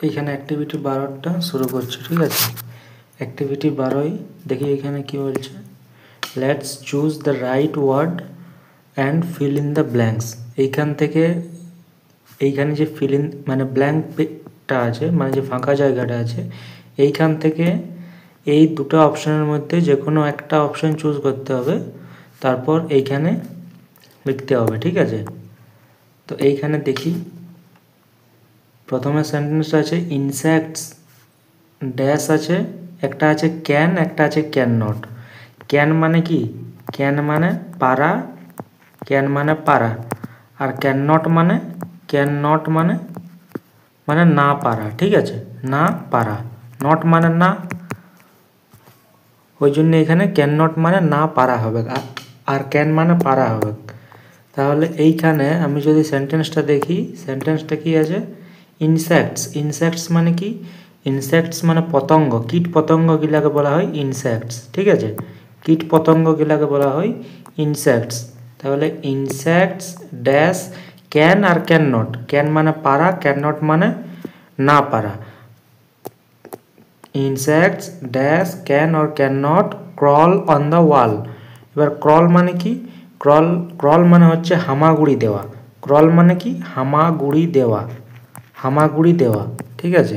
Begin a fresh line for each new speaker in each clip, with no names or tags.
এইখানে অ্যাক্টিভিটি 12টা শুরু করছি, ঠিক আছে। অ্যাক্টিভিটি 12 দেখি এখানে কি বলছে। Let's choose the right word and fill in the blanks. এইখান থেকে এইখানে যে ফিল ইন মানে ব্ল্যাঙ্কটা আছে, মানে যে ফাঁকা জায়গাটা আছে, এইখান থেকে এই দুটো অপশানের মধ্যে যে কোনো একটা অপশান চুজ করতে হবে, তারপর এইখানে লিখতে হবে, ঠিক আছে। তো এইখানে দেখি প্রথমে সেন্টেন্সটা আছে ইনসেক্টস ড্যাশ আছে, একটা আছে ক্যান, একটা আছে ক্যান নট। ক্যান মানে কি? ক্যান মানে পারা, ক্যান মানে পারা। আর ক্যান নট মানে মানে না পারা, ঠিক আছে, না পারা। নট মানে না, ওই জন্য এখানে ক্যান নট মানে না পারা হবে, আর ক্যান মানে পারা হবে। তাহলে এইখানে আমি যদি সেন্টেন্সটা দেখি, সেন্টেন্সটা কি আছে? ইনসেক্টস। ইনসেক্টস মানে কি? ইনসেক্টস মানে পতঙ্গ, কীট পতঙ্গ গিলাকে বলা হয় ইনসেক্টস, ঠিক আছে। কীট পতঙ্গ গিলাকে বলা হয় ইনসেক্টস। তাহলে insects dash can R can not. Can মানে পারা, ক্যান নট মানে না পারা। Insects dash can or can not crawl on the wall. এবার ক্রল মানে কি? ক্রল মানে হচ্ছে হামাগুড়ি দেওয়া। ক্রল মানে কি? হামাগুড়ি দেওয়া, হামাগুড়ি দেওয়া, ঠিক আছে,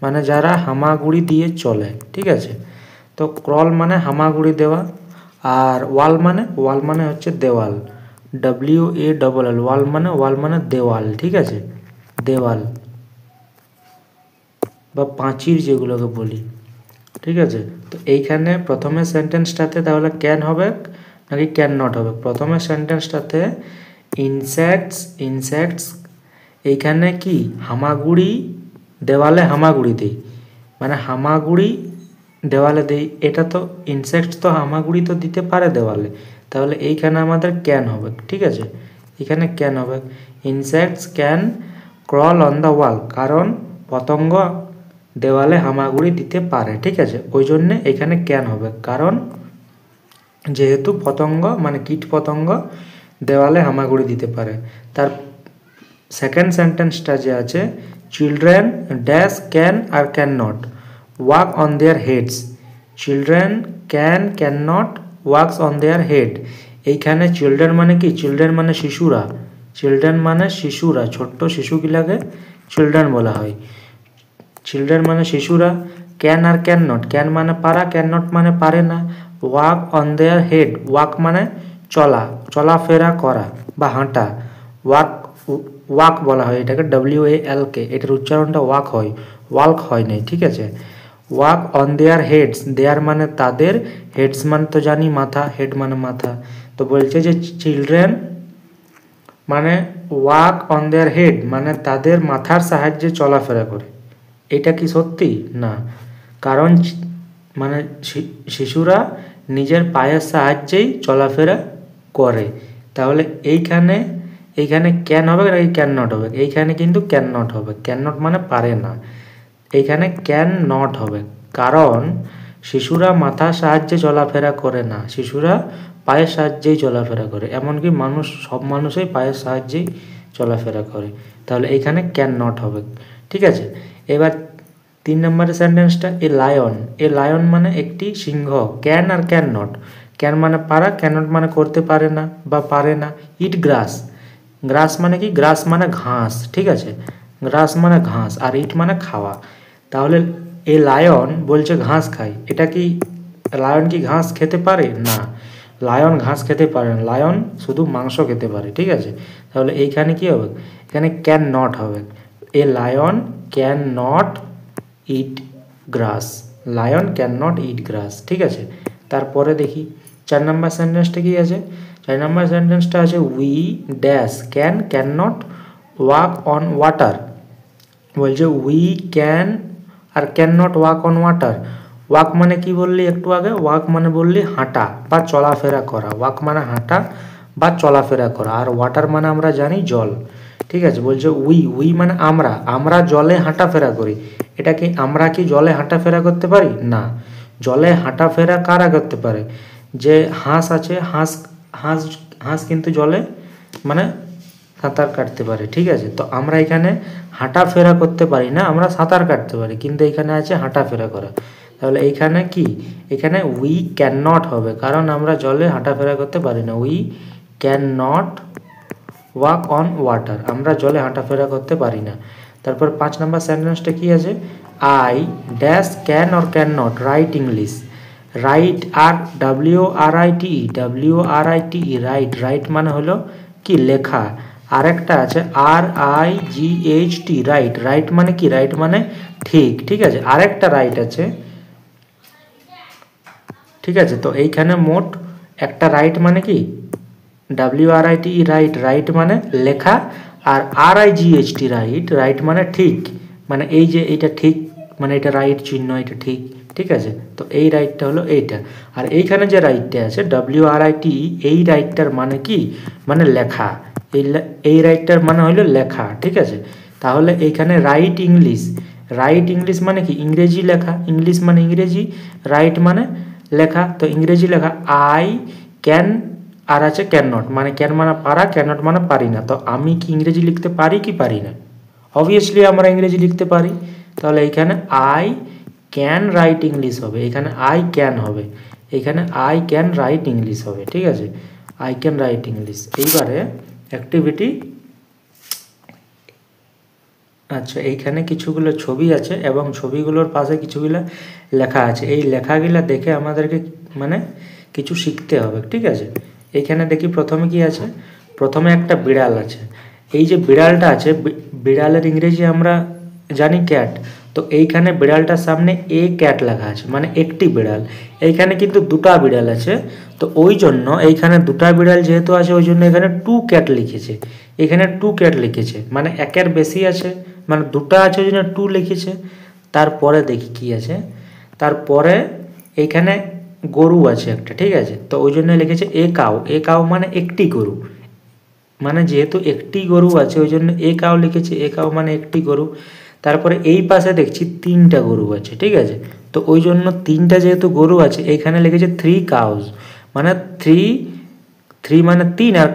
মানে যারা হামাগুড়ি দিয়ে চলে, ঠিক আছে। তো ক্রল মানে হামাগুড়ি দেওয়া। আর ওয়াল মানে হচ্ছে দেওয়াল, WALL। ওয়াল মানে দেওয়াল, ঠিক আছে, দেওয়াল বা পাঁচির যেগুলোকে বলি, ঠিক আছে। তো এইখানে প্রথমে সেন্টেন্সটাতে তাহলে ক্যান হবে নাকি ক্যান নট হবে? প্রথমে সেন্টেন্সটাতে ইনসেক্টস এইখানে কি হামাগুড়ি, দেওয়ালে হামাগুড়ি দেই, মানে হামাগুড়ি দেওয়ালে দেই। এটা তো ইনসেক্টস তো হামাগুড়ি তো দিতে পারে দেওয়ালে, তাহলে এইখানে আমাদের ক্যান হবে, ঠিক আছে, এখানে ক্যান হবে। Insects can crawl on the wall, কারণ পতঙ্গ দেওয়ালে হামাগুড়ি দিতে পারে, ঠিক আছে, ওই জন্যে এখানে ক্যান হবে, কারণ যেহেতু পতঙ্গ মানে কীট পতঙ্গ দেওয়ালে হামাগুড়ি দিতে পারে। তার সেকেন্ড সেন্টেন্সটা যে আছে, children dash can R can not walk on their heads. Children can not walks on their head. এইখানে চিলড্রেন মানে কি? চিলড্রেন মানে শিশুরা, চিলড্রেন মানে শিশুরা, ছোট্ট শিশুগুলাকে চিলড্রেন বলা হয়। চিলড্রেন মানে শিশুরা। Can R can not, can মানে পারা, ক্যান নট মানে পারে না। Walk on their head, walk মানে চলা, চলাফেরা করা বা হাঁটা। ওয়াক বলা হয় এটাকে, WALK, এটার উচ্চারণটা ওয়াক হয়, ওয়াল্ক হয় নাই, ঠিক আছে। ওয়াক অন দেয়ার হেডস, দেয়ার মানে তাদের, হেডস মানে তো জানি মাথা, হেড মানে মাথা। তো বলছে যে চিলড্রেন মানে ওয়াক অন দেয়ার হেড মানে তাদের মাথার সাহায্যে চলাফেরা করে। এটা কি সত্যি? না, কারণ মানে শিশুরা নিজের পায়ের সাহায্যেই চলাফেরা করে। তাহলে এইখানে ক্যান হবে নাকি ক্যান নট হবে? এইখানে কিন্তু ক্যান নট হবে, ক্যান নট মানে পারে না। এইখানে ক্যান নট হবে, কারণ শিশুরা মাথার সাহায্যে চলাফেরা করে না, শিশুরা পায়ের সাহায্যেই চলাফেরা করে। এমনকি সব মানুষই পায়ের সাহায্যেই চলাফেরা করে। তাহলে এইখানে ক্যান নট হবে, ঠিক আছে। এবার 3 নম্বরের সেন্টেন্সটা, এ লায়ন মানে একটি সিংহ। Can R can not, can মানে পারা, ক্যান নট মানে করতে পারে না বা পারে না। ইট গ্রাস, গ্রাস মানে কি? গ্রাস মানে ঘাস, ঠিক আছে, গ্রাস মানে ঘাস, আর ইট মানে খাওয়া। তাহলে এ লায়ন বলছে ঘাস খায়, এটা কি লায়ন কি ঘাস খেতে পারে? না, লায়ন ঘাস খেতে পারে না, লায়ন শুধু মাংস খেতে পারে, ঠিক আছে। তাহলে এইখানে কি হবে? এখানে ক্যান নট হবে। A lion can not eat grass, lion can not eat grass, ঠিক আছে। তারপরে দেখি 4 নম্বর সেন্টেন্সটা কি আছে। 4 নম্বর সেন্টেন্সটা আছে we dash can not walk on water. বলছে we can R can not walk on water. Walk মানে কি বললি একটু আগে? ওয়াক মানে বললি হাঁটা বা চলাফেরা করা। ওয়াক মানে হাঁটা বা চলাফেরা করা, আর ওয়াটার মানে আমরা জানি জল, ঠিক আছে। বলছে উই মানে আমরা জলে হাঁটাফেরা করি। এটা কি আমরা কি জলে হাঁটাফেরা করতে পারি? না, জলে হাঁটাফেরা কারা করতে পারে? যে হাঁস আছে, হাঁস কিন্তু জলে মানে সাঁতার কাটতে পারে, ঠিক আছে। তো আমরা এখানে হাঁটাফেরা করতে পারি না, আমরা সাঁতার কাটতে পারি, কিন্তু এখানে আছে হাঁটাফেরা করা। তাহলে এইখানে কি, এখানে উই ক্যান নট হবে, কারণ আমরা জলে হাঁটাফেরা করতে পারি না। We can not walk on water, আমরা জলে হাঁটাফেরা করতে পারি না। তারপর 5 নম্বর সেন্টেন্সটা কি আছে, I dash can or can not write English. Write আর WRITE রাইট মানে হলো কি লেখা। আরেকটা আছে RIGHT রাইট মানে কি, রাইট মানে ঠিক, ঠিক আছে। আরেকটা রাইট আছে, ঠিক আছে। তো এইখানে মোট একটা রাইট মানে কি WRITE রাইট মানে লেখা, আর RIGHT রাইট মানে ঠিক, মানে এই যে এইটা ঠিক, মানে এটা রাইট চিহ্ন, এটা ঠিক, ঠিক আছে। তো এই রাইটটা হলো এইটা। আর এইখানে যে রাইটটা আছে WRITE, এই রাইটটার মানে কি, মানে লেখা। এই রাইটটার মানে হলো লেখা, ঠিক আছে। তাহলে এইখানে রাইট ইংলিশ মানে কি ইংরেজি লেখা, ইংলিশ মানে ইংরেজি, রাইট মানে লেখা। তো ইংরেজি লেখা আই ক্যান, আর আছে ক্যান নট, মানে ক্যান মানে পারা, ক্যান নট মানে পারি না। তো আমি কি ইংরেজি লিখতে পারি কি পারি না? অবভিয়াসলি আমরা ইংরেজি লিখতে পারি। তাহলে এইখানে আই ক্যান রাইট ইংলিশ হবে, এখানে আই ক্যান হবে, এখানে আই ক্যান রাইট ইংলিশ হবে, ঠিক আছে। I can write English. এইবারে অ্যাক্টিভিটি, আচ্ছা এইখানে কিছুগুলো ছবি আছে এবং ছবিগুলোর পাশে কিছুগুলো লেখা আছে। এই লেখাগুলো দেখে আমাদেরকে মানে কিছু শিখতে হবে, ঠিক আছে। এইখানে দেখি প্রথমে কি আছে, প্রথমে একটা বিড়াল আছে। এই যে বিড়ালটা আছে, বিড়ালের ইংরেজি আমরা জানি ক্যাট। তো এইখানে বিড়ালটার সামনে এ ক্যাট লেখা আছে, মানে একটি বিড়াল। এইখানে কিন্তু দুটা বিড়াল আছে, তো ওই জন্য এইখানে দুটা বিড়াল যেহেতু আছে ওই জন্য এখানে টু ক্যাট লিখেছে, এখানে টু ক্যাট লিখেছে, মানে একের বেশি আছে, মানে দুটা আছে ওই জন্য টু লিখেছে। তারপরে দেখি কি আছে, তারপরে এইখানে গরু আছে একটা, ঠিক আছে। তো ওই জন্য লিখেছে এ কাউ মানে একটি গরু, মানে যেহেতু একটি গরু আছে ওই জন্য এ কাউ লিখেছে, এ কাউ মানে একটি গরু। তারপরে এই পাশে দেখছি তিনটা গরু আছে, ঠিক আছে। তো ওই জন্য তিনটা যেহেতু গরু আছে এইখানে লিখেছে 3 cows, মানে থ্রি মানে 3, আর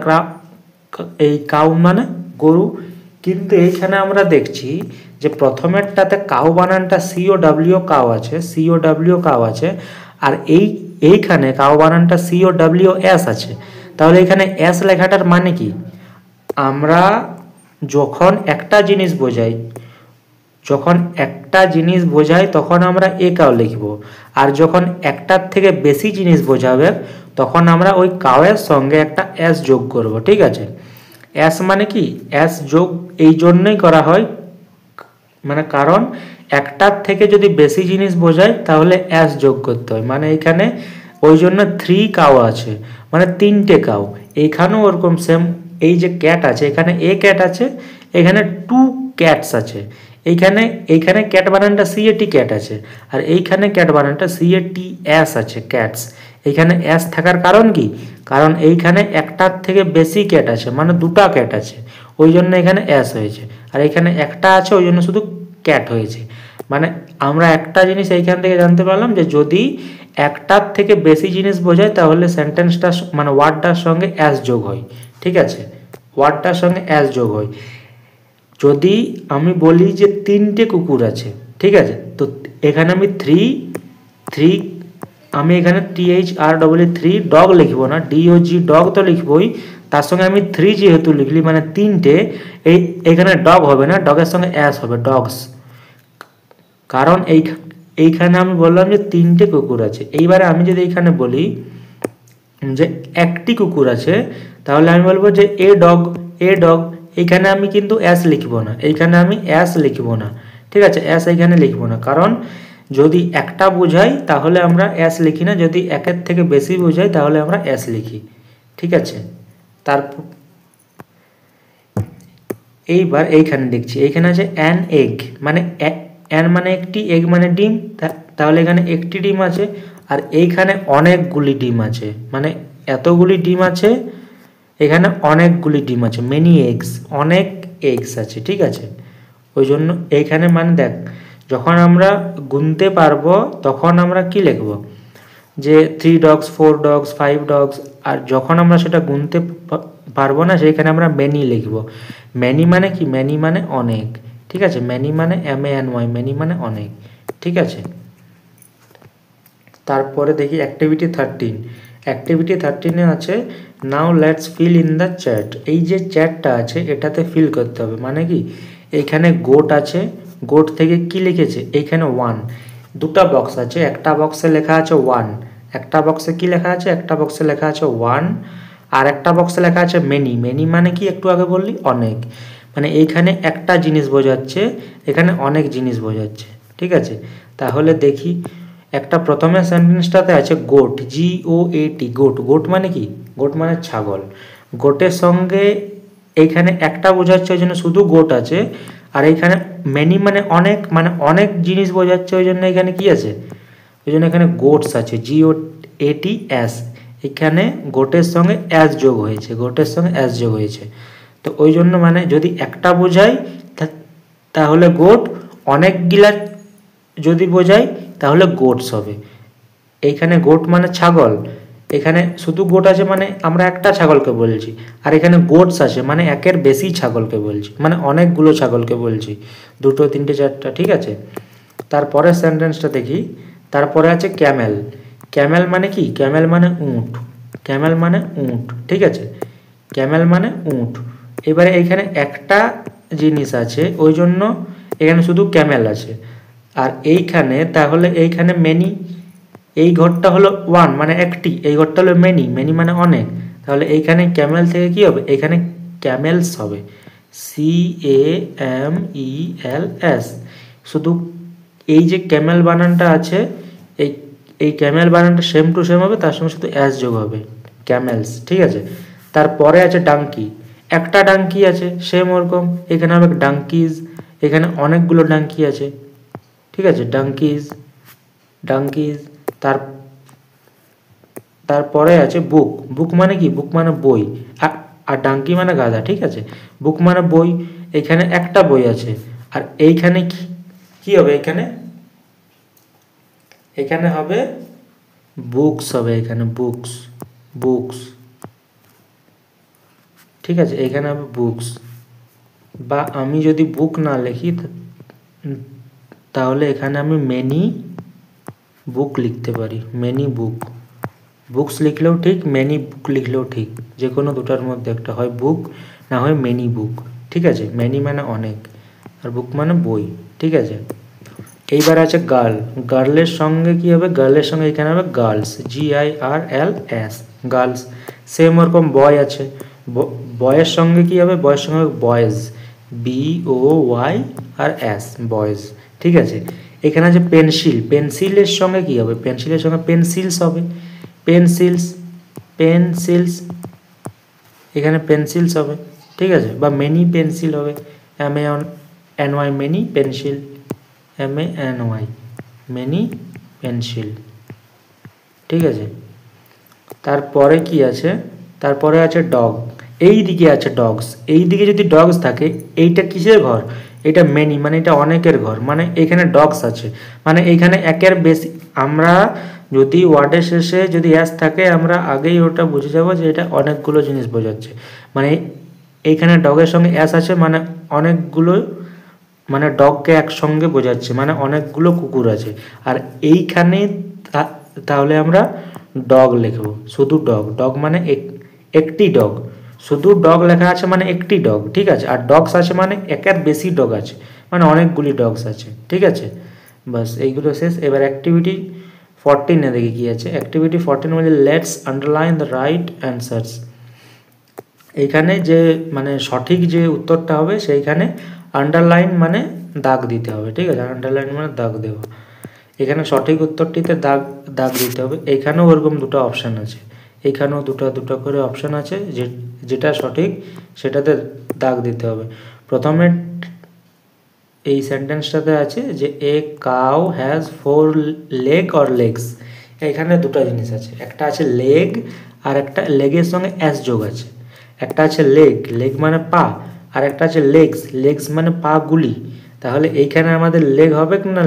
এই কাউ মানে গরু। কিন্তু এইখানে আমরা দেখছি যে প্রথমেরটাতে কাউ বানানটা COW কাউ আছে, COW কাউ আছে, আর এইখানে কাউ বানানটা COWS আছে। তাহলে এখানে এস লেখাটার মানে কি, আমরা যখন একটা জিনিস বোঝাই তখন আমরা এ কাউ লিখব, আর যখন একটার থেকে বেশি জিনিস বোঝাবে তখন আমরা ওই কাউয়ের সঙ্গে একটা এস যোগ করব, ঠিক আছে। এস মানে কি, এস যোগ এই জন্যই করা হয়, মানে কারণ একটার থেকে যদি বেশি জিনিস বোঝায় তাহলে এস যোগ করতে হয়, মানে এখানে ওই জন্য 3 কাউ আছে, মানে 3টে কাউ। এইখানেও ওরকম সেম, এই যে ক্যাট আছে এখানে এ ক্যাট আছে, এখানে 2 ক্যাটস আছে। এইখানে ক্যাট বানানটা CAT ক্যাট আছে, আর এইখানে ক্যাট বানানটা CATS আছে, ক্যাটস। এইখানে এস থাকার কারণ কি, কারণ এইখানে একটার থেকে বেশি ক্যাট আছে, মানে দুটা ক্যাট আছে, ওই জন্য এখানে এস হয়েছে। আর এখানে একটা আছে ওই জন্য শুধু ক্যাট হয়েছে। মানে আমরা একটা জিনিস এইখান থেকে জানতে পারলাম যে যদি একটার থেকে বেশি জিনিস বোঝায় তাহলে সেন্টেন্সটা মানে ওয়ার্ডটার সঙ্গে এস যোগ হয়, ঠিক আছে, ওয়ার্ডটার সঙ্গে এস যোগ হয়। যদি আমি বলি যে 3টে কুকুর আছে, ঠিক আছে, তো এখানে আমি আমি এখানে THREE ডগ লিখব না, DOG ডগ তো লিখবই, তার সঙ্গে আমি 3 যেহেতু লিখলি মানে 3টে, এইখানে ডগ হবে না, ডগের সঙ্গে এস হবে, ডগস। কারণ এইখানে আমি বললাম যে 3টে কুকুর আছে। এইবারে আমি যদি এইখানে বলি যে একটি কুকুর আছে, তাহলে আমি বলবো যে এ ডগ। এইখানে আমি কিন্তু এস লিখব না, এইখানে আমি এস লিখব না, ঠিক আছে, এস এইখানে লিখব না, কারণ যদি একটা বোঝাই তাহলে আমরা এস লিখি না, যদি একের থেকে বেশি বোঝাই তাহলে আমরা এস লিখি, ঠিক আছে। তারপর এইবার এইখানে দেখছি, এইখানে আছে অ্যান এগ, মানে অ্যান মানে একটি, এগ মানে ডিম, তাহলে এখানে একটি ডিম আছে, আর এইখানে অনেকগুলি ডিম আছে, মানে এতগুলি ডিম আছে, এখানে অনেকগুলি ডিম আছে, মেনি এগস, অনেক এগস আছে, ঠিক আছে। ওই জন্য এইখানে মানে দেখ, যখন আমরা গুনতে পারবো তখন আমরা কি লিখব, যে 3 dogs 4 dogs 5 dogs, আর যখন আমরা সেটা গুনতে পারবো না, সেইখানে আমরা মেনি লিখব। মেনি মানে কি? মেনি মানে অনেক, ঠিক আছে। মেনি মানে MANY, মেনি মানে অনেক, ঠিক আছে। তারপরে দেখি অ্যাক্টিভিটি 13। অ্যাক্টিভিটি 13-এ আছে now let's feel in the chat. এই যে চ্যাটটা আছে এটাতে ফিল করতে হবে, মানে কি? এইখানে গোট আছে, গোট থেকে কি লিখেছে? এইখানে 1, দুটা বক্স আছে, একটা বক্সে লেখা আছে 1, একটা বক্সে কি লেখা আছে? একটা বক্সে লেখা আছে 1, আর একটা বক্সে লেখা আছে মেনি। মেনি মানে কি? একটু আগে বললি অনেক, মানে এইখানে একটা জিনিস বোঝাচ্ছে, এখানে অনেক জিনিস বোঝাচ্ছে, ঠিক আছে। তাহলে দেখি একটা প্রথমে সেন্টেন্সটাতে আছে গোট, GOAT, গোট। গোট মানে কি? গোট মানে ছাগল। গোটের সঙ্গে এইখানে একটা বোঝাচ্ছে, ওই জন্য শুধু গোট আছে। আর এইখানে মেনি মানে অনেক, মানে অনেক জিনিস বোঝাচ্ছে, ওই জন্য এখানে কি আছে? ওই জন্য এখানে গোটস আছে, GOATS। এখানে গোটের সঙ্গে অ্যাস যোগ হয়েছে, গোটের সঙ্গে অ্যাস যোগ হয়েছে। তো ওই জন্য মানে যদি একটা বোঝাই তাহলে গোট, অনেকগুলা যদি বোঝাই তাহলে গোটস হবে। এইখানে গোট মানে ছাগল, এখানে শুধু গোট আছে মানে আমরা একটা ছাগলকে বলছি, আর এখানে গোটস আছে মানে একের বেশি ছাগলকে বলছি, মানে অনেকগুলো ছাগলকে বলছি, 2, 3, 4, ঠিক আছে। তারপরে সেন্টেন্সটা দেখি। তারপরে আছে ক্যামেল। ক্যামেল মানে কি? ক্যামেল মানে উট, ক্যামেল মানে উট, ঠিক আছে। ক্যামেল মানে উট। এবারে এইখানে একটা জিনিস আছে, ওই জন্য এখানে শুধু ক্যামেল আছে। আর এইখানে তাহলে এইখানে মেনি, এই ঘরটা হলো 1 মানে একটি, এই ঘরটা হলো মেনি, মেনি মানে অনেক। তাহলে এইখানে ক্যামেল থেকে কি হবে? এখানে ক্যামেলস হবে, CAMELS। শুধু এই যে ক্যামেল বানানটা আছে, এই এই ক্যামেল বানানটা সেম টু সেম হবে, তার সঙ্গে শুধু অ্যাস যোগ হবে, ক্যামেলস, ঠিক আছে। তারপরে আছে ডাঙ্কি। একটা ডাঙ্কি আছে, সেম ওরকম এখানে হবে ডাঙ্কিজ। এখানে অনেকগুলো ডাঙ্কি আছে, ঠিক আছে, ডাঙ্কিজ, ডাঙ্কিজ। তারপরে আছে বুক। বুক মানে কি? বুক মানে বই, আর ডাঙ্কি মানে গাধা, ঠিক আছে। বুক মানে বই, এখানে একটা বই আছে। আর এইখানে কি হবে? এখানে এখানে হবে বুকস হবে, এখানে বুকস, বুকস, ঠিক আছে। এখানে হবে বুকস। বা আমি যদি বুক না লিখি তাহলে এখানে আমি মেনি বুক লিখতে পারি, মেনি বুক। বুকস লিখলেও ঠিক, মেনি বুক লিখলেও ঠিক, যে কোনো দুটার মধ্যে একটা, হয় বুক না হয় মেনি বুক, ঠিক আছে। মেনি মানে অনেক, আর বুক মানে বই, ঠিক আছে। এইবার আছে গার্ল। গার্লের সঙ্গে কি হবে? গার্লের সঙ্গে এখানে হবে গার্লস, GIRLS, গার্লস। সেম ওরকম বয় আছে, বয়ের সঙ্গে কি হবে? বয়ের সঙ্গে বয়েজ, BOYS, বয়েজ, ঠিক আছে। এখানে আছে পেন্সিল। পেন্সিলের সঙ্গে কি হবে? পেন্সিলের সঙ্গে পেন্সিলস হবে, পেন্সিলস, পেন্সিলস, এখানে পেন্সিলস হবে, ঠিক আছে। বা মেনি পেন্সিল হবে, MANY, many pencil, MANY, many pencil, ঠিক আছে। তারপরে কি আছে? তারপরে আছে ডগ। এই দিকে আছে ডগস। এই দিকে যদি ডগস থাকে, এইটা কিসের ঘর? এটা মেনি, মানে এটা অনেকের ঘর, মানে এখানে ডগস আছে, মানে এইখানে একের বেশি। আমরা যদি ওয়ার্ডের শেষে যদি অ্যাস থাকে, আমরা আগেই ওটা বুঝে যাবো যে এটা অনেকগুলো জিনিস বোঝাচ্ছে। মানে এইখানে ডগের সঙ্গে অ্যাস আছে মানে অনেকগুলো, মানে ডগকে একসঙ্গে বোঝাচ্ছে, মানে অনেকগুলো কুকুর আছে। আর এইখানে তাহলে আমরা ডগ লিখব, শুধু ডগ। ডগ মানে একটি ডগ, শুধু ডগ লেখা আছে মানে একটি ডগ, ঠিক আছে। আর ডগস আছে মানে একের বেশি ডগ আছে, মানে অনেকগুলি ডগস আছে, ঠিক আছে। বাস এইগুলো শেষ। এবার অ্যাক্টিভিটি 14-এ দেখি কি আছে। অ্যাক্টিভিটি 14 মানে let's underline the right answers. এইখানে যে মানে সঠিক যে উত্তরটা হবে সেইখানে আন্ডারলাইন মানে দাগ দিতে হবে, ঠিক আছে। আন্ডারলাইন মানে দাগ দেওয়া। এখানে সঠিক উত্তরটিতে দাগ দাগ দিতে হবে। এইখানেও ওরকম দুটো অপশান আছে, এইখানেও দুটো করে অপশান আছে, যেটা সঠিক সেটাতে দাগ দিতে হবে। প্রথমে এই সেন্টেন্সটাতে আছে যে a cow has 4 leg or legs. এখানে দুটো জিনিস আছে, একটা আছে লেগ, আর একটা লেগের সঙ্গে অ্যাস যোগ আছে। একটা আছে লেগ, লেগ মানে পা, আর একটা আছে লেগস, লেগস মানে পা গুলি। তাহলে এইখানে আমাদের লেগ হবে না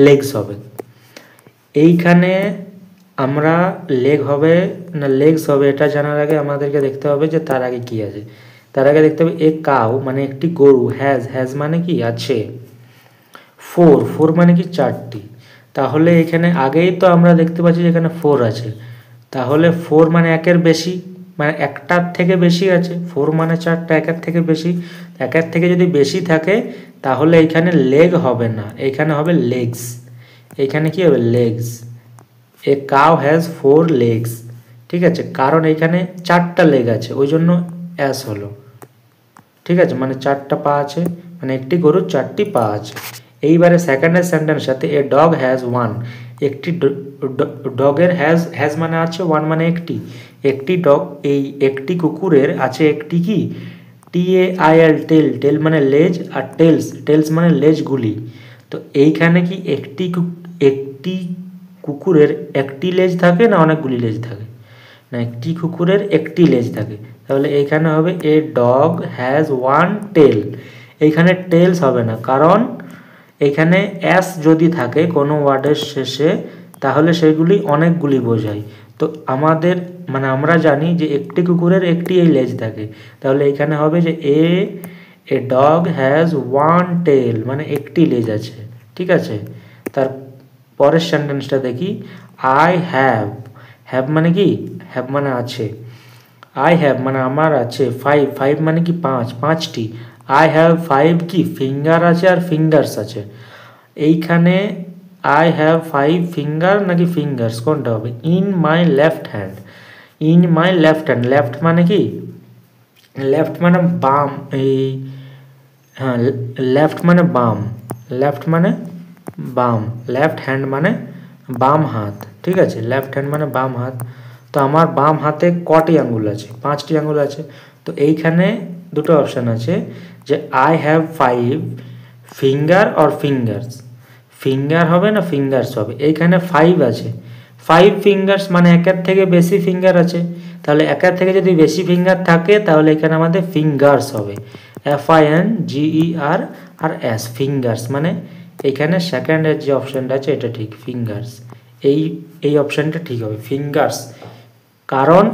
লেগস হবে। এইখানে আমরা লেগ হবে না লেগস হবে এটা জানার আগে আমাদেরকে দেখতে হবে যে তার আগে কি আছে। তার আগে দেখতে হবে এ কাউ মানে একটি গরু, হ্যাজ মানে কি আছে, ফোর মানে কি 4টি। তাহলে এখানে আগেই তো আমরা দেখতে পাচ্ছি যে এখানে 4 আছে, তাহলে 4 মানে একের বেশি, মানে একটার থেকে বেশি আছে। 4 মানে 4টা, একের থেকে বেশি। একের থেকে যদি বেশি থাকে তাহলে এখানে লেগ হবে না, এখানে হবে লেগস। এখানে কি হবে legs. A cow has 4 legs, ঠিক আছে, কারণ এখানে 4টা লেগ আছে ওই জন্য অ্যাস হলো, ঠিক আছে, মানে 4টা পা আছে, মানে একটি গরুর 4টি পা আছে। এইবারে সেকেন্ডের সেন্টেন্স সাথে এ ডগ হ্যাজ 1, একটি ডগের হ্যাজ মানে আছে, 1 মানে একটি, একটি ডগ, এই একটি কুকুরের আছে একটি কি TAIL টেল মানে লেজ, আর টেলস মানে লেজগুলি। তো এইখানে কি একটি কুকুরের একটি লেজ থাকে না অনেকগুলি লেজ থাকে, না একটি কুকুরের একটি লেজ থাকে। তাহলে এইখানে হবে এ ডগ হ্যাজ 1 টেল। এইখানে টেলস হবে না, কারণ এখানে অ্যাস যদি থাকে কোনো ওয়ার্ডের শেষে তাহলে সেগুলি অনেকগুলি বোঝায়। তো আমাদের মানে আমরা জানি যে একটি কুকুরের একটি এই লেজ থাকে, তাহলে এখানে হবে যে এ ডগ হ্যাজ 1 টেল মানে একটি লেজ আছে, ঠিক আছে। তার পরের সেন্টেন্সটা দেখি, আই হ্যাভ মানে কি, হ্যাভ মানে আছে, আই হ্যাভ মানে আমার আছে, ফাইভ মানে কি 5টি। আই হ্যাভ 5 কি ফিঙ্গার আছে আর ফিঙ্গার্স আছে। এইখানে আই হ্যাভ 5 ফিঙ্গার নাকি ফিঙ্গার্স কোনটা হবে, in my left hand. Left মানে কি, লেফট মানে বাম, এই হ্যাঁ লেফট মানে বাম, লেফট হ্যান্ড মানে বাম হাত, ঠিক আছে, লেফট হ্যান্ড মানে বাম হাত। তো আমার বাম হাতে কটি আঙ্গুল আছে, 5টি আঙ্গুল আছে। তো এইখানে দুটো অপশান আছে যে I have 5 finger or fingers, finger হবে না ফিঙ্গার্স হবে। এইখানে 5 আছে, 5 ফিঙ্গার্স মানে একের থেকে বেশি ফিঙ্গার আছে, তাহলে একের থেকে যদি বেশি ফিঙ্গার থাকে তাহলে এখানে আমাদের ফিঙ্গার্স হবে, FINGER আর S, ফিঙ্গার্স। মানে এখানে সেকেন্ডের যে অপশানটা আছে এটা ঠিক, ফিঙ্গার্স, এই অপশানটা ঠিক হবে ফিঙ্গার্স, কারণ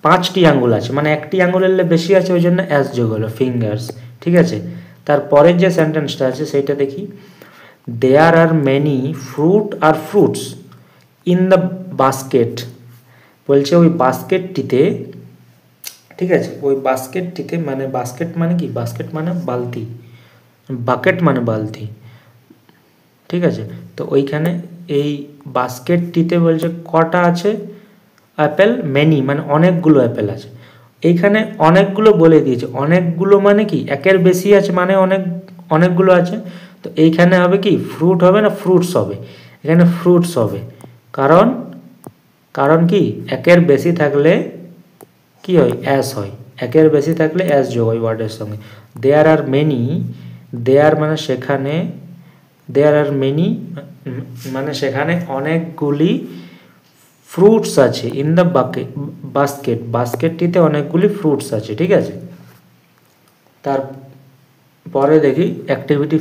5টি আঙ্গুল আছে, মানে একটি আঙ্গুলের বেশি আছে ওই জন্য S যোগ হলো ফিঙ্গার্স, ঠিক আছে। তারপরের যে সেন্টেন্সটা আছে সেইটা দেখি, there are many fruits in the basket. বলছে ওই বাস্কেটটিতে, ঠিক আছে, ওই বাস্কেটটিতে, মানে বাস্কেট মানে কি, বাস্কেট মানে বালতি, বাকেট মানে বালতি, ঠিক আছে। তো ওইখানে এই বাস্কেটটিতে বলছে কটা আছে অ্যাপেল, মেনি মানে অনেকগুলো অ্যাপেল আছে। এইখানে অনেকগুলো বলে দিয়েছে, অনেকগুলো মানে কি একের বেশি আছে মানে অনেকগুলো আছে। তো এইখানে হবে কি ফ্রুট হবে না ফ্রুটস হবে, এখানে ফ্রুটস হবে, কারণ কি একের বেশি থাকলে কি হয় অ্যাস হয়, একের বেশি থাকলে অ্যাস যোগ হয় ওয়ার্ডের সঙ্গে। দেয়ার আর মেনি, দেয়ার মানে সেখানে, দেয়ার আর মেনি মানে সেখানে অনেকগুলি ফ্রুটস আছে, ইন দ্য বাস্কেটটিতে অনেকগুলি ফ্রুটস আছে, ঠিক আছে। তারপরে দেখি অ্যাক্টিভিটি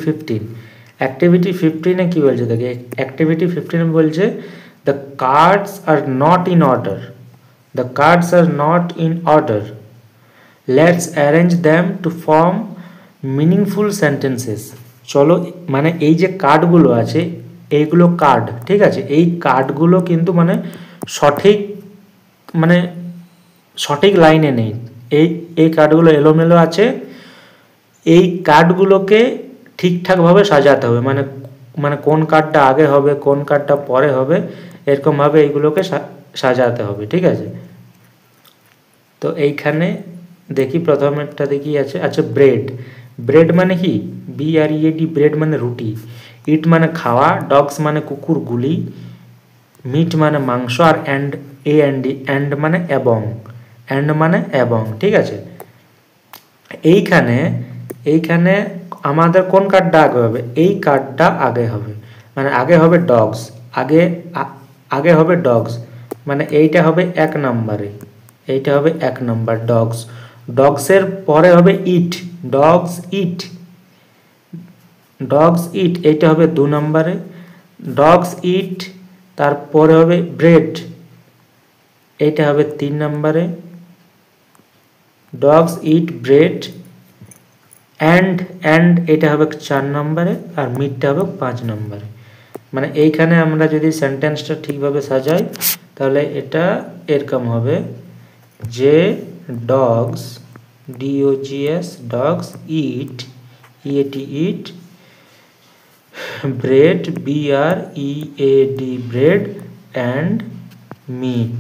15 কি বলছে দেখি, অ্যাক্টিভিটি 15 বলছে the cards are not in order, let's arrange them to form meaningful sentences. চলো মানে এই যে কার্ডগুলো আছে এইগুলো কার্ড, ঠিক আছে, এই কার্ডগুলো কিন্তু মানে সঠিক লাইনে নেই, এই কার্ডগুলো এলোমেলো আছে, এই কার্ডগুলোকে ঠিকঠাকভাবে সাজাতে হবে, মানে কোন কার্ডটা আগে হবে কোন কার্ডটা পরে হবে এরকমভাবে এইগুলোকে সাজাতে হবে, ঠিক আছে। তো এইখানে দেখি প্রথমেরটা দেখি আছে, আচ্ছা ব্রেড মানে কি BREAD, ব্রেড মানে রুটি, ইট মানে খাওয়া, ডগস মানে কুকুরগুলি, মিট মানে মাংস, আর অ্যান্ড মানে এবং, ঠিক আছে। এইখানে আমাদের কোন কার্ডটা আগে হবে, এই কার্ডটা আগে হবে, মানে আগে হবে ডগস, আগে হবে ডগস, মানে এইটা হবে 1 নম্বরে, এইটা হবে 1 নম্বর ডগসের পরে হবে ডগস ইট, এইটা হবে 2 নম্বরে, ডগস ইট, তারপরে হবে ব্রেড, এইটা হবে 3 নম্বরে, ডগস ইট ব্রেড অ্যান্ড এটা হবে 4 নম্বরে, আর মিটটা হবে 5 নম্বরে। মানে এইখানে আমরা যদি সেন্টেন্সটা ঠিকভাবে সাজাই তাহলে এটা এরকম হবে যে dogs DOGS dogs eat eat bread BREAD bread and meat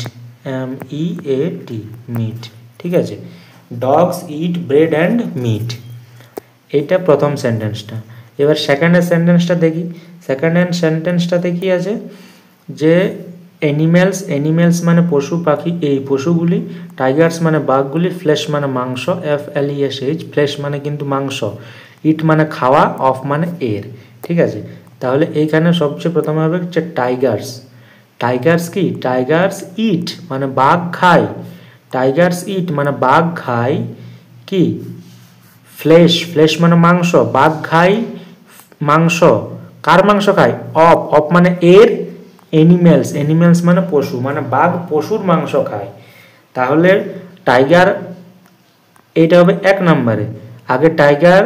MEAT meat. ঠিক আছে, dogs eat bread and meat, এটা প্রথম সেন্টেন্সটা। এবার সেকেন্ডের সেন্টেন্সটা দেখি। সেকেন্ড সেন্টেন্সটাতে কি আছে যে অ্যানিম্যালস মানে পশু পাখি, এই পশুগুলি, টাইগার্স মানে বাঘগুলি, ফ্লেশ মানে মাংস, FLESH ফ্লেশ মানে কিন্তু মাংস, ইট মানে খাওয়া, অফ মানে এর। ঠিক আছে, তাহলে এইখানে সবচেয়ে প্রথমে হবে যে টাইগার্স কি, টাইগার্স ইট মানে বাঘ খায়, টাইগার্স ইট মানে বাঘ খায় কি ফ্লেশ মানে মাংস, বাঘ খায় মাংস, কার মাংস খায়, অফ মানে এর, অ্যানিম্যালস মানে পশু, মানে বাঘ পশুর মাংস খায়। তাহলে টাইগার এইটা হবে 1 নম্বরে, আগে টাইগার,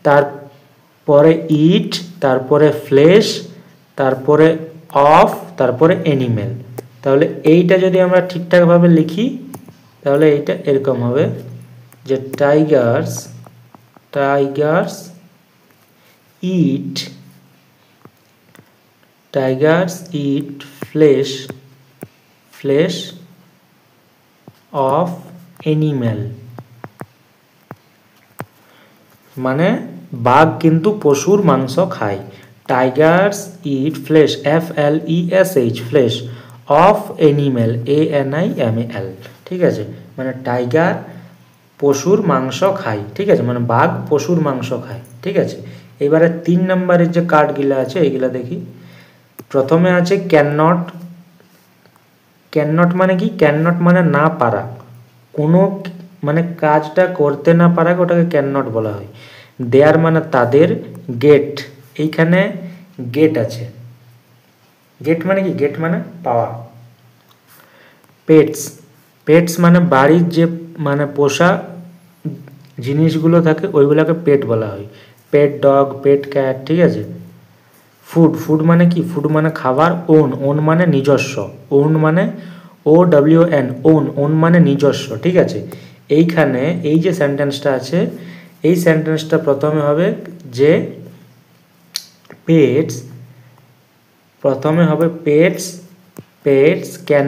তারপরে ইট, তারপরে ফ্লেশ, তারপরে অফ, তারপরে অ্যানিম্যাল। তাহলে এইটা যদি আমরা ঠিকঠাকভাবে লিখি তাহলে এইটা এরকম হবে যে Tigers it flash of animal, মানে বাঘ কিন্তু পশুর মাংস খায়। Tigers it flash FLESH flash of animal ANIMAL। ঠিক আছে, মানে টাইগার পশুর মাংস খায়। ঠিক আছে, মানে বাঘ পশুর মাংস খায়। ঠিক আছে, এবারে 3 নম্বরের যে কার্ডগুলো আছে এইগুলা দেখি। প্রথমে আছে ক্যান নট মানে কি, ক্যান নট মানে না পারা, কোনো মানে কাজটা করতে না পারা ওটাকে ক্যান নট বলা হয়। দেয়ার মানে তাদের, গেট, এইখানে গেট আছে, গেট মানে কি, গেট মানে পাওয়া। পেটস মানে বাড়ির যে মানে পোষা জিনিসগুলো থাকে ওইগুলোকে পেট বলা হয়, পেট ডগ, পেট ক্যাট। ঠিক আছে, ফুড মানে কি, ফুড মানে খাবার, ওন মানে নিজস্ব, ওন মানে OWN মানে নিজস্ব। ঠিক আছে, এইখানে এই যে সেন্টেন্সটা আছে এই সেন্টেন্সটা প্রথমে হবে যে পেটস ক্যান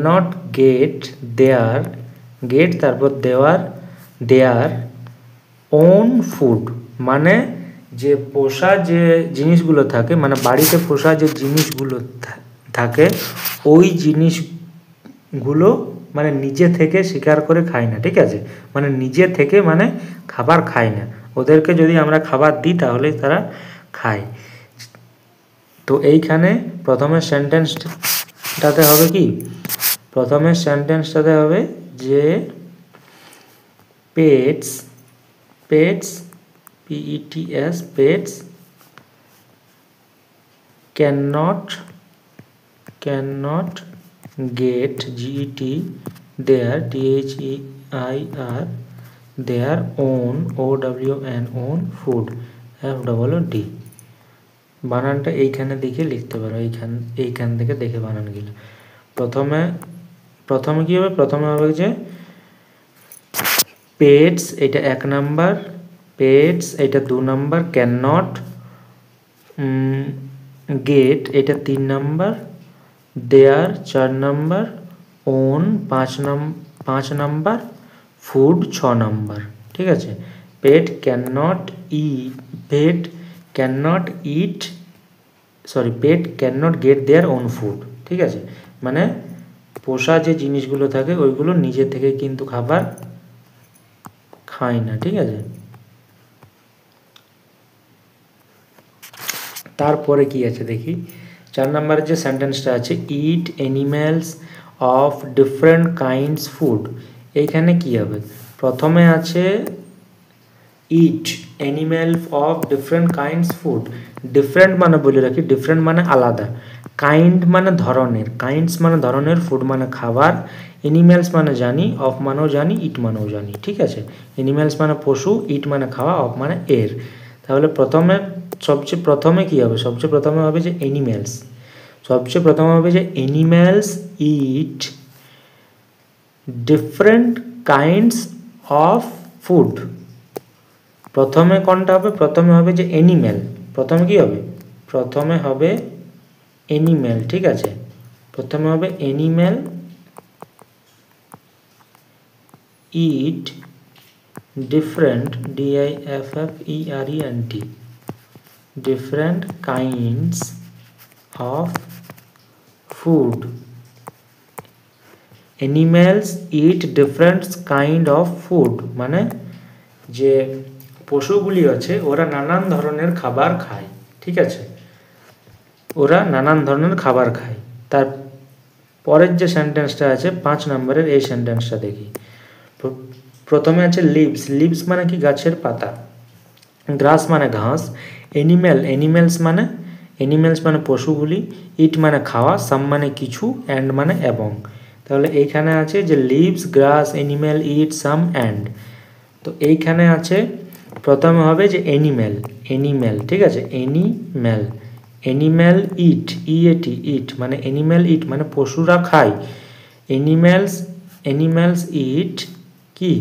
নট গেট দেয়ার তারপর দেয়ার ওন ফুড, মানে যে পোষা যে জিনিসগুলো থাকে, মানে বাড়িতে পোষা যে জিনিসগুলো থাকে ওই জিনিসগুলো মানে নিজে থেকে শিকার করে খায় না। ঠিক আছে, মানে নিজে থেকে মানে খাবার খায় না, ওদেরকে যদি আমরা খাবার দিই তাহলে তারা খায়। তো এইখানে প্রথমের সেন্টেন্সটাতে হবে কি, প্রথমের সেন্টেন্সটাতে হবে যে pets PETS cannot get their their own own food FOOD। বানানটা এইখানে দেখে লিখতে পারো, এইখান থেকে দেখে বানানগুলো। প্রথমে কি হবে, প্রথমে হবে যে পেটস, এটা 1 নাম্বার, পেটস এটা 2 নাম্বার, ক্যান নট গেট এটা 3 number, their 4 number, own 5 number, food 6 number. ঠিক আছে, pet can not get their own food. ঠিক আছে, মানে পোষা যে জিনিসগুলো থাকে ওইগুলো নিজে থেকে কিন্তু খাবার খায় না। ঠিক আছে, তারপরে কি আছে দেখি। 4 নম্বরের যে সেন্টেন্সটা আছে, eat animals of different kinds food, এইখানে কি হবে, প্রথমে আছে eat animal of different kinds food. Different মানে বলে রাখি, ডিফারেন্ট মানে আলাদা, কাইন্ড মানে ধরনের, কাইন্ডস মানে ধরনের, ফুড মানে খাবার, এনিম্যালস মানে জানি, অফ মানেও জানি, ইট মানেও জানি। ঠিক আছে, এনিম্যালস মানে পশু, ইট মানে খাওয়া, অফ মানে এর। তাহলে সবচেয়ে প্রথমে কি হবে? সবচেয়ে প্রথমে হবে যে এনিম্যালস। সবচেয়ে প্রথমে হবে যে animals it different kinds of food. প্রথমে কোনটা হবে? প্রথমে হবে যে এনিম্যাল। প্রথমে কি হবে? প্রথমে হবে এনিম্যাল। ঠিক আছে, প্রথমে হবে animal it different DIFFERENT different kinds of food. Animals it different kind of food মানে যে পশুগুলি আছে ওরা নানান ধরনের খাবার খায়। ঠিক আছে, ওরা নানান ধরনের খাবার খায়। তার পরের যে সেন্টেন্সটা আছে 5 নম্বরের, এই সেন্টেন্সটা দেখি। প্রথমে আছে লিভস। লিভস মানে কি? গাছের পাতা। গ্রাস মানে ঘাস। এনিম্যালস মানে পশুগুলি। ইট মানে খাওয়া। সাম মানে কিছু। অ্যান্ড মানে এবং। তাহলে এইখানে আছে যে leaves, grass, animal, eat, some, and. তো এইখানে আছে প্রথমে হবে যে এনিম্যাল। ঠিক আছে, এনিম্যাল ইট, ইট মানে এনিম্যাল ইট মানে পশুরা খায়। এনিম্যালস ইট কি?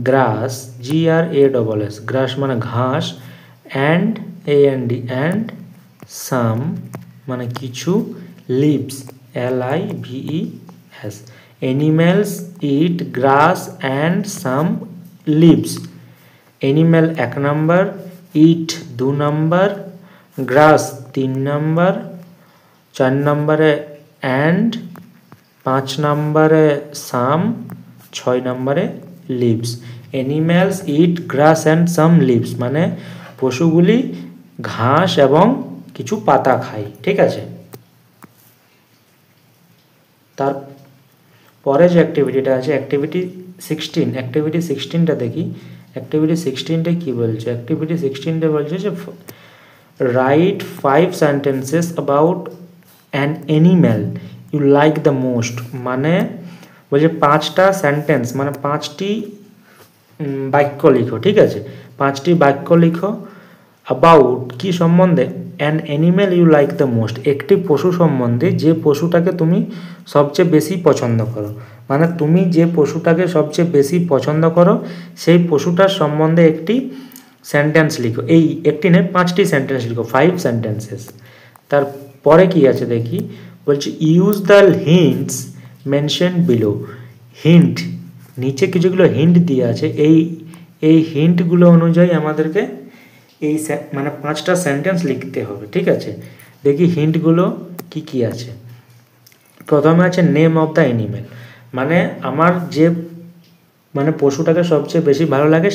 গ্রাস, GRASS, গ্রাস মানে ঘাস। অ্যান্ড অ্যান্ড সাম মানে কিছু। Leaves, LIVES। Animals eat grass and some leaves. Animal 1 নম্বর, ইট 2 নম্বর, গ্রাস 3 নম্বর, 4 নম্বরে অ্যান্ড, 5 নম্বরে সাম, 6 নম্বরে leaves. Animals eat grass and some leaves মানে পশুগুলি ঘাস এবং কিছু পাতা খায়। ঠিক আছে, তার পরে যে অ্যাক্টিভিটিটা আছে অ্যাক্টিভিটি 16টা দেখি। অ্যাক্টিভিটি 16টা কি বলছে? অ্যাক্টিভিটি 16টা বলছে যে write 5 sentences about an animal you like the most. মানে বলছে 5টা সেন্টেন্স মানে 5টি বাক্য লিখো। ঠিক আছে, 5টি বাক্য লিখো অ্যাবাউট কি সম্বন্ধে? An animal you like the most, একটি পশু সম্বন্ধে যে পশুটাকে তুমি সবচেয়ে বেশি পছন্দ করো। মানে তুমি যে পশুটাকে সবচেয়ে বেশি পছন্দ করো সেই পশুটার সম্বন্ধে একটি সেন্টেন্স লিখো। এই একটি নয়, 5টি সেন্টেন্স লিখো, 5 সেন্টেন্সেস। তারপরে কি আছে দেখি, বলছে use the hints mention below. Hint, নিচে কিছুগুলো হিন্ট দিয়ে আছে, এই হিন্টগুলো অনুযায়ী আমাদেরকে এই মানে 5টা সেন্টেন্স লিখতে হবে। ঠিক আছে, দেখি হিন্টগুলো কি কি আছে। প্রথমে আছে নেম অফ দ্য অ্যানিম্যাল, মানে আমার যে মানে পশুটাকে সবচেয়ে বেশি ভালো লাগে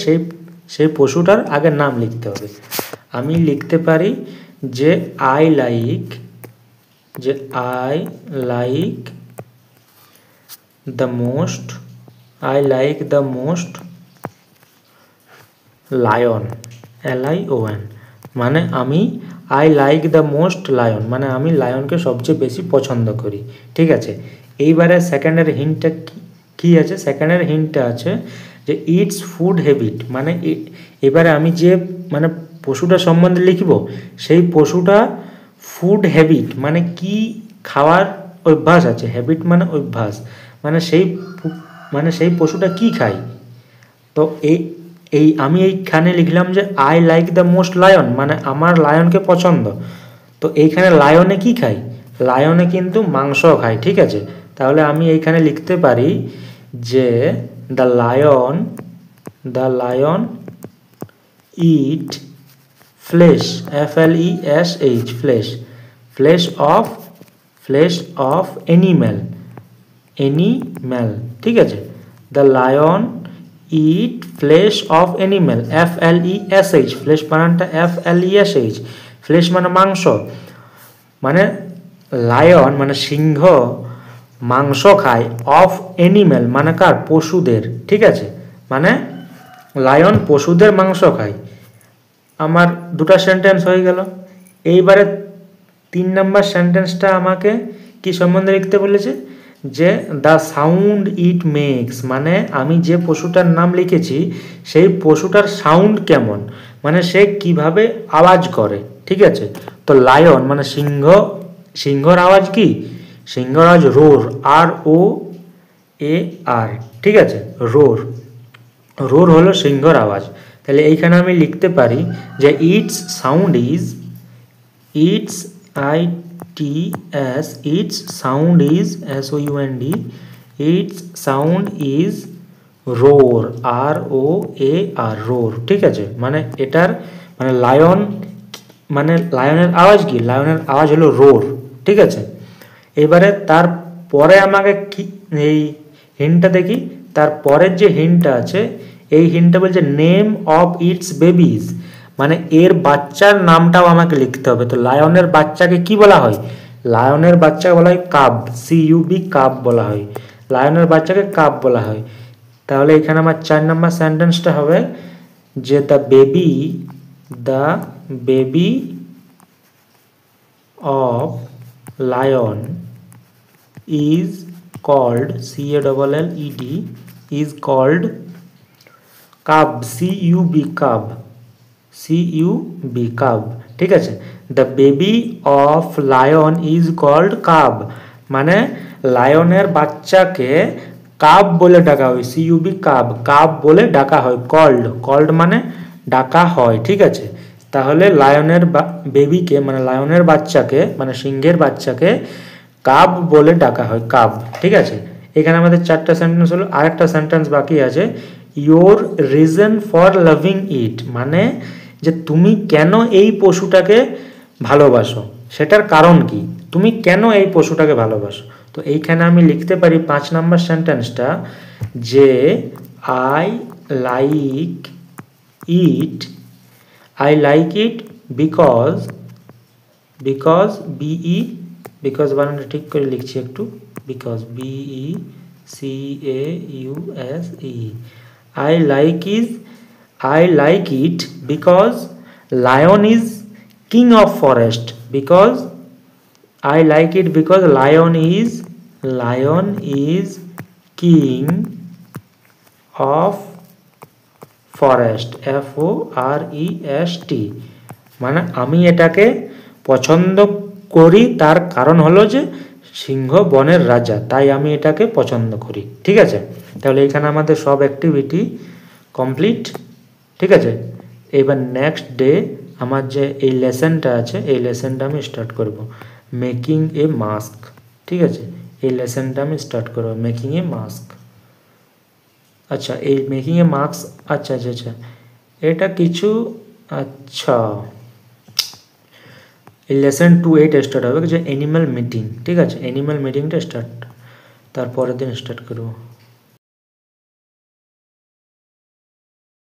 সেই পশুটার আগে নাম লিখতে হবে। আমি লিখতে পারি যে I like the most lion, LION, মানে আমি I like the most lion মানে আমি লায়নকে সবচেয়ে বেশি পছন্দ করি। ঠিক আছে, এইবারে সেকেন্ডের হিন্টটা কি আছে? সেকেন্ডের হিন্টটা আছে যে ইটস ফুড হ্যাবিট, মানে এবারে আমি যে মানে পশুটা সম্বন্ধে লিখব সেই পশুটা ফুড হ্যাবিট মানে কি খাওয়ার অভ্যাস আছে। হ্যাবিট মানে অভ্যাস, মানে সেই পশুটা কি খায়। তো আমি এইখানে লিখলাম যে I like the most lion মানে আমার লায়নকে পছন্দ। তো এইখানে লায়নে কি খায়? লায়নে কিন্তু মাংস খায়। ঠিক আছে, তাহলে আমি এইখানে লিখতে পারি যে the lion it flash, FLESH, flash of animal. ঠিক আছে, the lion it flash of animal, FLESH, flash বানানটা FLESH, ফ্লেশ মানে মাংস। মানে লায়ন মানে সিংহ মাংস খায়, অফ অ্যানিম্যাল মানে কার? পশুদের। ঠিক আছে, মানে লায়ন পশুদের মাংস খায়। আমার দুটো সেন্টেন্স হয়ে গেল। এইবারে 3 নম্বর সেন্টেন্সটা আমাকে কি সম্বন্ধে লিখতে বলেছে, যে দ্য সাউন্ড ইট মেক্স, মানে আমি যে পশুটার নাম লিখেছি সেই পশুটার সাউন্ড কেমন, মানে সে কিভাবে আওয়াজ করে। ঠিক আছে, তো লায়ন মানে সিংহ, সিংহর আওয়াজ কি, সিংহর আওয়াজ রোর, ROAR। ঠিক আছে, রোর, রোর হলো সিংহর আওয়াজ। তাহলে এইখানে আমি লিখতে পারি যে its sound is, its ITS, its sound is SOUND, its sound is roar, ROAR, roar. ঠিক আছে, মানে এটার মানে লায়ন, মানে লায়নের আওয়াজ কি, লায়নের আওয়াজ হলো রোর। ঠিক আছে, এবারে তারপরে আমাকে কি এই হিন্টটা দেখি, তারপরের যে হিন্টটা আছে এই হিন্টটা বলছে নেম অফ ইটস বেবিজ, মানে এর বাচ্চার নামটাও আমাকে লিখতে হবে। তো লায়নের বাচ্চাকে কি বলা হয়, লায়নের বাচ্চাকে বলা হয় কাব, CUB, কাব বলা হয়, লায়নের বাচ্চাকে কাব বলা হয়। তাহলে এখানে আমার 4 নম্বর সেন্টেন্সটা হবে যে the baby of lion is called, CALLED, is called cub, CUB, cub। ঠিক আছে, the baby of lion is called cub, মানে লায়নের বাচ্চাকে কাব বলে ডাকা হয়, CUB, কাব বলে ডাকা হয়। কল্ড মানে ডাকা হয়। ঠিক আছে, তাহলে লায়নের বেবিকে মানে লায়নের বাচ্চাকে মানে সিংহের বাচ্চাকে কাব বলে ডাকা হয়, কাব। ঠিক আছে, এখানে আমাদের 4টা সেন্টেন্স হলো, আরেকটা সেন্টেন্স বাকি আছে, ইয়োর রিজন ফর লাভিং ইট, মানে যে তুমি কেন এই পশুটাকে ভালোবাসো, সেটার কারণ কি, তুমি কেন এই পশুটাকে ভালোবাসো। তো এইখানে আমি লিখতে পারি 5 নম্বর সেন্টেন্সটা যে I like it because because বানানটা ঠিক করে লিখছি একটু, because BECAUSE, I like it because lion is king of forest, because I like it because lion is king of forest, FOREST, মানে আমি এটাকে পছন্দ করি, তার কারণ হলো যে সিংহ বনের রাজা, তাই আমি এটাকে পছন্দ করি। ঠিক আছে, তাহলে এখানে আমাদের সব অ্যাক্টিভিটি কমপ্লিট। ঠিক আছে, এবার নেক্সট ডে আমার যে এই লেসনটা আছে এই লেসনটা আমি স্টার্ট করব, মেকিং এ মাস্ক। ঠিক আছে, এই লেসনটা আমি স্টার্ট করব, মেকিং এ মাস্ক। আচ্ছা, এই মেকিং এ মাস্ক, আচ্ছা, এটা কিছু, আচ্ছা এই লেসন 2 স্টার্ট হবে যে অ্যানিমাল মিটিং। ঠিক আছে, অ্যানিমাল মিটিংটা স্টার্ট তারপরের দিন স্টার্ট করব।